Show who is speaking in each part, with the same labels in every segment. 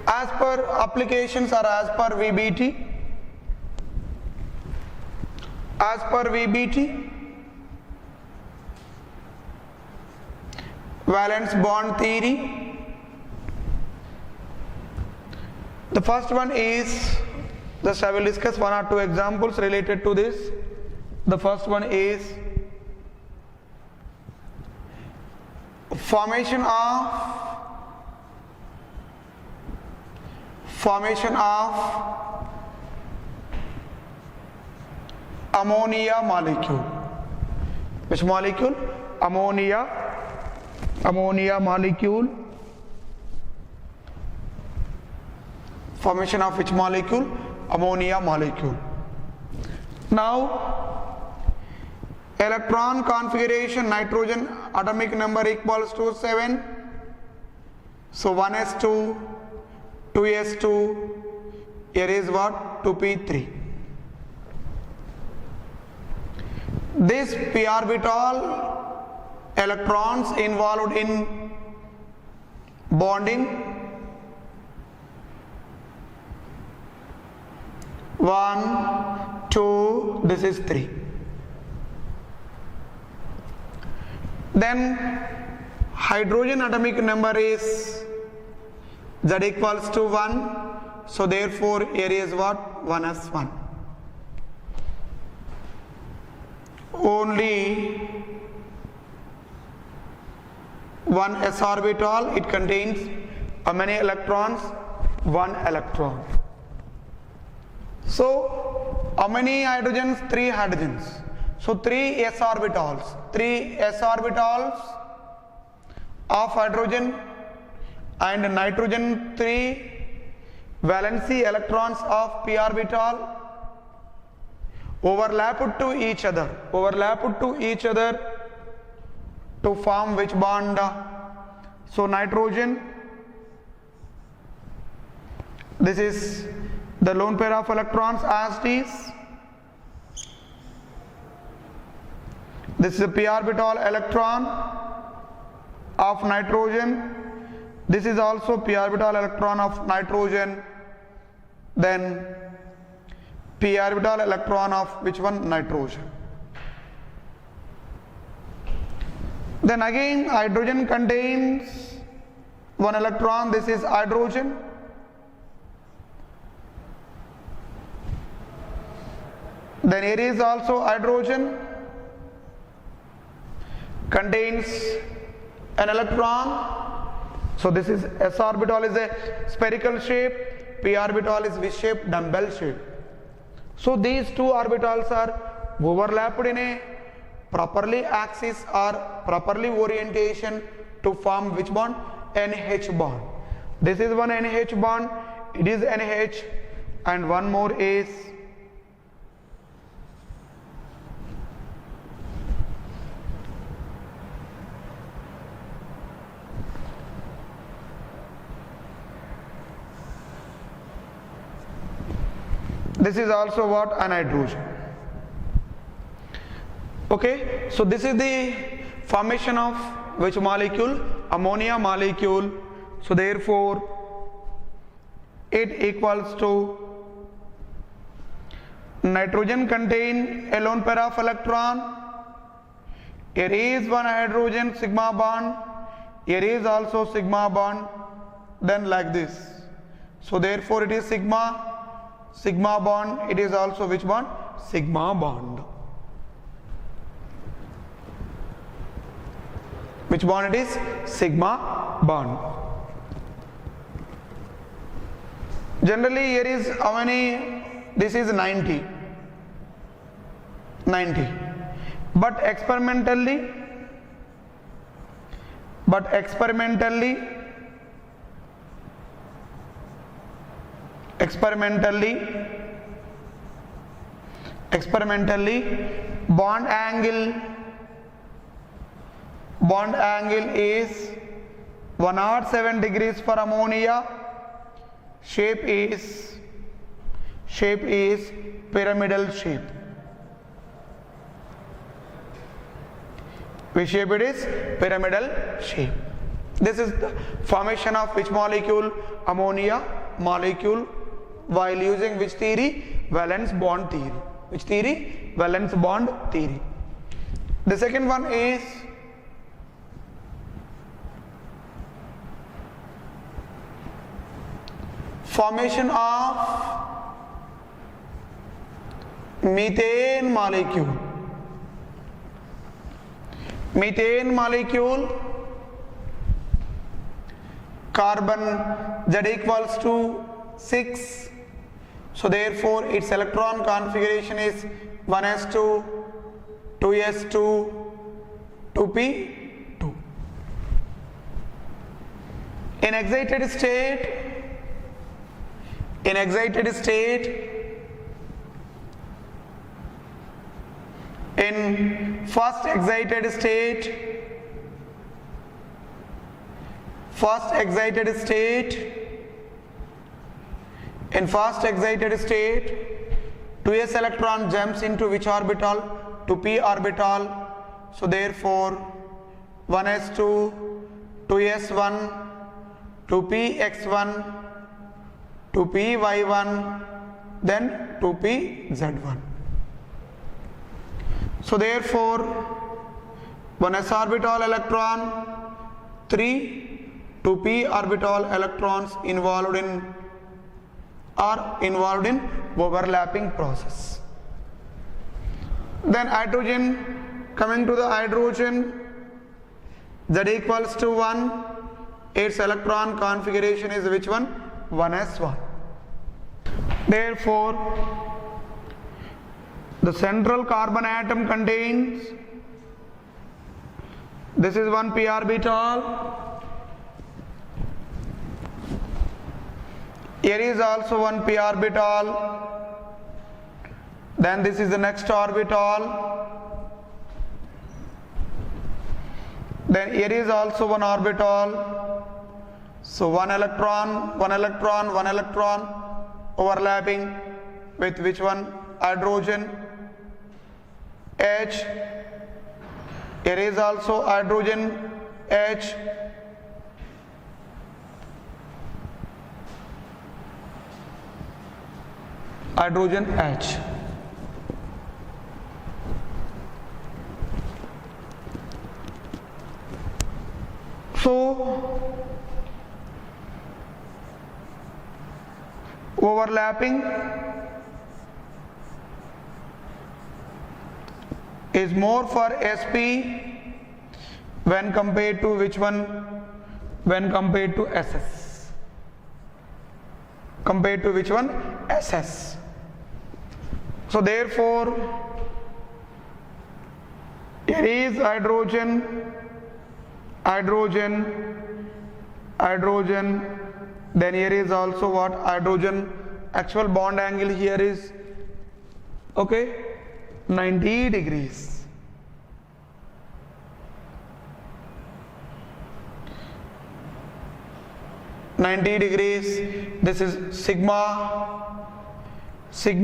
Speaker 1: as per applications or as per VBT? As per VBT, valence bond theory, the first one is, just I will discuss one or two examples related to this. The first one is formation of ammonia molecule. Which molecule? Ammonia molecule. Formation of which molecule? Ammonia molecule. Now, electron configuration, nitrogen atomic number equals to 7. So 1s2, 2s2, here is what? 2p3. This p orbital electrons involved in bonding, 1, 2, this is 3. Then hydrogen atomic number is Z equals to 1, so therefore here is what? 1s1. Only one s orbital, it contains how many electrons? 1 electron. So how many hydrogens? 3 hydrogens. So 3 s orbitals. 3 s orbitals of hydrogen and nitrogen, 3 valency electrons of p orbital overlapped to each other to form which bond? So nitrogen, this is the lone pair of electrons as it is. This is the p orbital electron of nitrogen. This is also p orbital electron of nitrogen. Then p orbital electron of which one? Nitrogen. Then again hydrogen contains 1 electron, this is hydrogen. Then here is also hydrogen, contains an electron. So this is s orbital is a spherical shape, p orbital is V-shaped, dumbbell shape. So these two orbitals are overlapped in a properly axis or properly orientation to form which bond? NH bond. This is one NH bond, it is NH, and one more is this is also what? An hydrogen. Okay, so this is the formation of which molecule? Ammonia molecule. So therefore it equals to nitrogen contain a lone pair of electron. Here is one hydrogen sigma bond. Here is also sigma bond. Then like this. So therefore it is sigma bond, it is also which bond? Sigma bond. Which bond it is? Sigma bond. Generally here is how many? This is 90. But experimentally bond angle is 107 degrees for ammonia. Shape is pyramidal shape. Which shape it is? Pyramidal shape. This is the formation of which molecule? Ammonia molecule, while using which theory? Valence bond theory. Which theory? Valence bond theory. The second one is formation of methane molecule. Methane molecule, carbon Z equals to 6, so therefore its electron configuration is 1s2, 2s2, 2p2. In excited state, in first excited state, 2s electron jumps into which orbital? To p orbital. So therefore 1s2, 2s1, 2px1, 2py1, then 2pz1. So therefore 1s orbital electron, 3 2p orbital electrons involved in overlapping process. Then hydrogen, coming to the hydrogen, Z equals to 1, its electron configuration is which one? 1s1. Therefore the central carbon atom contains, this is one p orbital, here is also one p orbital, then this is the next orbital, then here is also one orbital. So one electron overlapping with which one? Hydrogen H. Here is also hydrogen H. Hydrogen H. So overlapping is more for sp when compared to which one? When compared to ss. Compared to which one? ss. So therefore here is hydrogen, then here is also what? Hydrogen. Actual bond angle here is 90 degrees. This is sigma sp,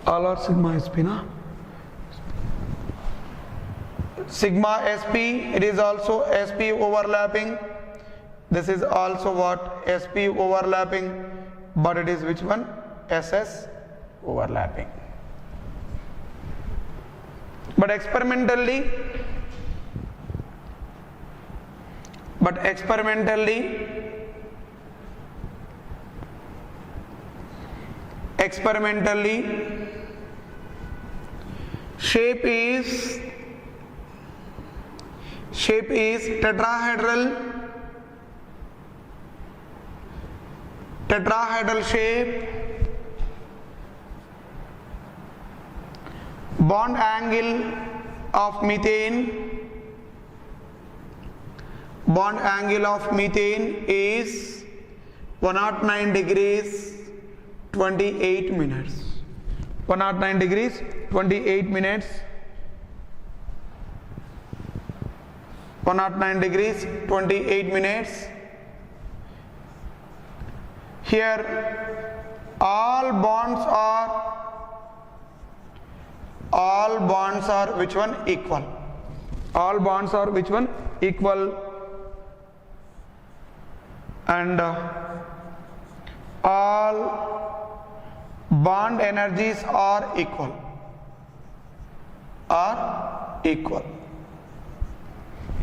Speaker 1: all are sigma sp na. Sigma sp, it is also sp overlapping. This is also what? sp overlapping, but it is which one? ss overlapping. But experimentally shape is tetrahedral shape. Bond angle of methane is 109 degrees 28 minutes. 109 degrees 28 minutes. 109 degrees 28 minutes. Here all bonds are all bonds are which one? Equal. All bonds are which one? Equal. And all bond energies are equal. Are equal.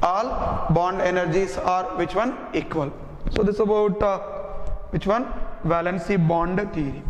Speaker 1: All bond energies are which one? Equal. So this is about which one? Valency bond theory.